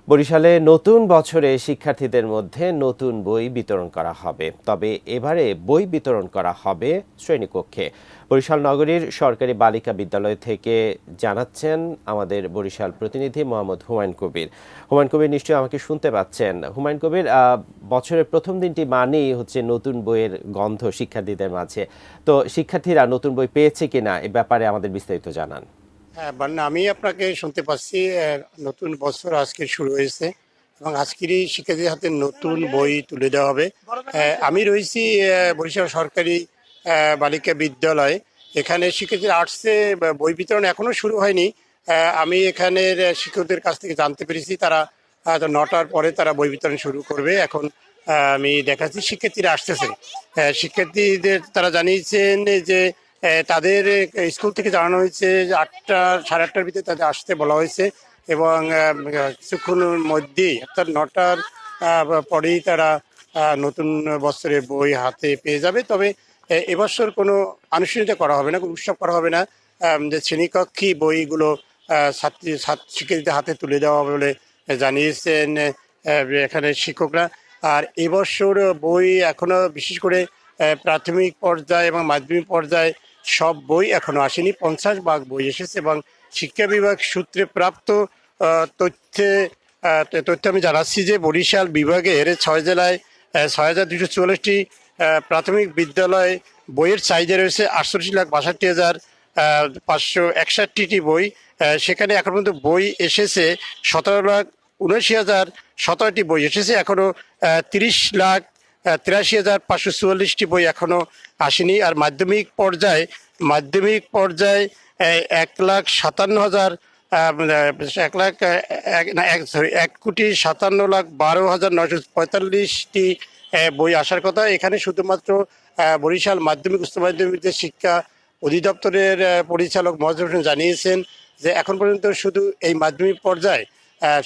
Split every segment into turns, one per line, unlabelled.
বরিশালে নতুন বছরে শিক্ষার্থীদের মধ্যে নতুন বই বিতরণ করা হবে, তবে এবারে বই বিতরণ করা হবে শ্রেণীকক্ষে। বরিশাল নগরীর সরকারি বালিকা বিদ্যালয় থেকে জানাচ্ছেন আমাদের বরিশাল প্রতিনিধি মোহাম্মদ হুমায়ুন কবির। হুমায়ুন কবির, নিশ্চয়ই আমাকে শুনতে পাচ্ছেন? হুমায়ুন কবির, বছরের প্রথম দিনটি মানেই হচ্ছে নতুন বইয়ের গন্ধ শিক্ষার্থীদের মাঝে। তো শিক্ষার্থীরা নতুন বই পেয়েছে কিনা এ ব্যাপারে আমাদের বিস্তারিত জানান।
হ্যাঁ, বান্না, আমি আপনাকে শুনতে পাচ্ছি। নতুন বছর আজকে শুরু হয়েছে এবং আজকেরই শিক্ষার্থীদের হাতে নতুন বই তুলে দেওয়া হবে। আমি রয়েছি বরিশাল সরকারি বালিকা বিদ্যালয়। এখানে শিক্ষার্থীরা আসছে, বই বিতরণ এখনো শুরু হয়নি। আমি এখানের শিক্ষকদের কাছ থেকে জানতে পেরেছি তারা 9টার পরে তারা বই বিতরণ শুরু করবে। এখন আমি দেখাচ্ছি শিক্ষার্থীরা আসতেছে। শিক্ষার্থীদের তারা জানিয়েছেন যে তাদের স্কুল থেকে জানানো হয়েছে যে 8টা সাড়ে 8টার ভিতরে তাদের আসতে বলা হয়েছে এবং কিছুক্ষণের মধ্যেই অর্থাৎ 9টার পরেই তারা নতুন বছরের বই হাতে পেয়ে যাবে। তবে এবছর কোনো আনুষ্ঠানিকতা করা হবে না, কোনো উৎসব করা হবে না। যে শ্রেণীকক্ষে বইগুলো শিক্ষার্থীদের হাতে তুলে দেওয়া হবে বলে জানিয়েছেন এখানে শিক্ষকরা। আর এবছর বই এখনো বিশেষ করে প্রাথমিক পর্যায়ে এবং মাধ্যমিক পর্যায়ে সব বই এখনো আসেনি। 50 ভাগ বই এসেছে এবং শিক্ষা বিভাগ সূত্রে প্রাপ্ত তথ্যে তথ্য আমি জানাচ্ছি যে বরিশাল বিভাগের 6 জেলায় 6,244টি প্রাথমিক বিদ্যালয় বইয়ের চাহিদা রয়েছে 68,62,561টি বই। সেখানে এখন পর্যন্ত বই এসেছে 17,79,017টি বই এসেছে। এখনও 30,83,544টি বই এখনো আসেনি। আর মাধ্যমিক পর্যায়ে 1,57,000 1,57,12,945টি বই আসার কথা। এখানে শুধুমাত্র বরিশাল মাধ্যমিক উচ্চ মাধ্যমিক শিক্ষা অধিদপ্তরের পরিচালক মহাজ হোসেন জানিয়েছেন যে এখন পর্যন্ত শুধু এই মাধ্যমিক পর্যায়ে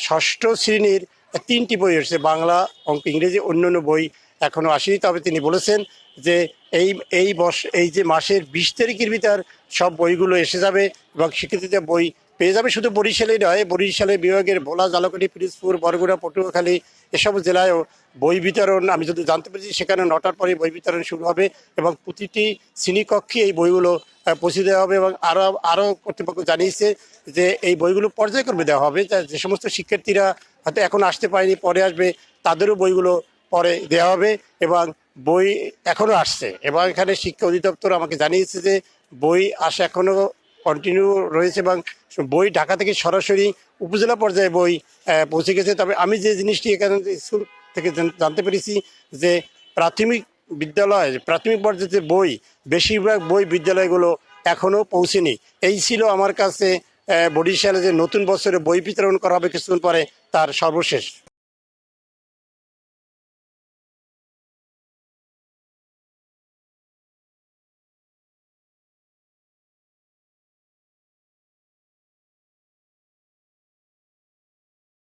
ষষ্ঠ শ্রেণীর 3টি বই এসেছে, বাংলা, অঙ্ক, ইংরেজি। অন্যান্য বই এখনো আসেনি। তবে তিনি বলেছেন যে এই যে মাসের 20 তারিখের ভিতর সব বইগুলো এসে যাবে এবং শিক্ষার্থীদের বই পেয়ে যাবে। শুধু বরিশালেই নয়, বরিশালের বিভাগের ভোলা, ঝালকাঠি, পিরোজপুর, বরগুনা, পটুয়াখালী এসব জেলায়ও বই বিতরণ আমি যদি জানতে পেরেছি সেখানে 9টার পরে বই বিতরণ শুরু হবে এবং প্রতিটি শ্রেণীকক্ষে এই বইগুলো পৌঁছে দেওয়া হবে। এবং আরও কর্তৃপক্ষ জানিয়েছে যে এই বইগুলো পর্যায়ক্রমে দেওয়া হবে। যে সমস্ত শিক্ষার্থীরা হয়তো এখন আসতে পারেনি, পরে আসবে, তাদেরও বইগুলো পরে দেওয়া হবে। এবং বই এখনও আসছে এবং এখানে শিক্ষা অধিদপ্তর আমাকে জানিয়েছে যে বই আসা এখনও কন্টিনিউ রয়েছে এবং বই ঢাকা থেকে সরাসরি উপজেলা পর্যায়ে বই পৌঁছে গেছে। তবে আমি যে জিনিসটি এখানে স্কুল থেকে জানতে পেরেছি যে প্রাথমিক পর্যায়ে যে বই, বেশিরভাগ বই বিদ্যালয়গুলো এখনও পৌঁছেনি। এই ছিল আমার কাছে বরিশালে যে নতুন বছরে বই বিতরণ করা হবে কিছুক্ষণ পরে তার সর্বশেষ।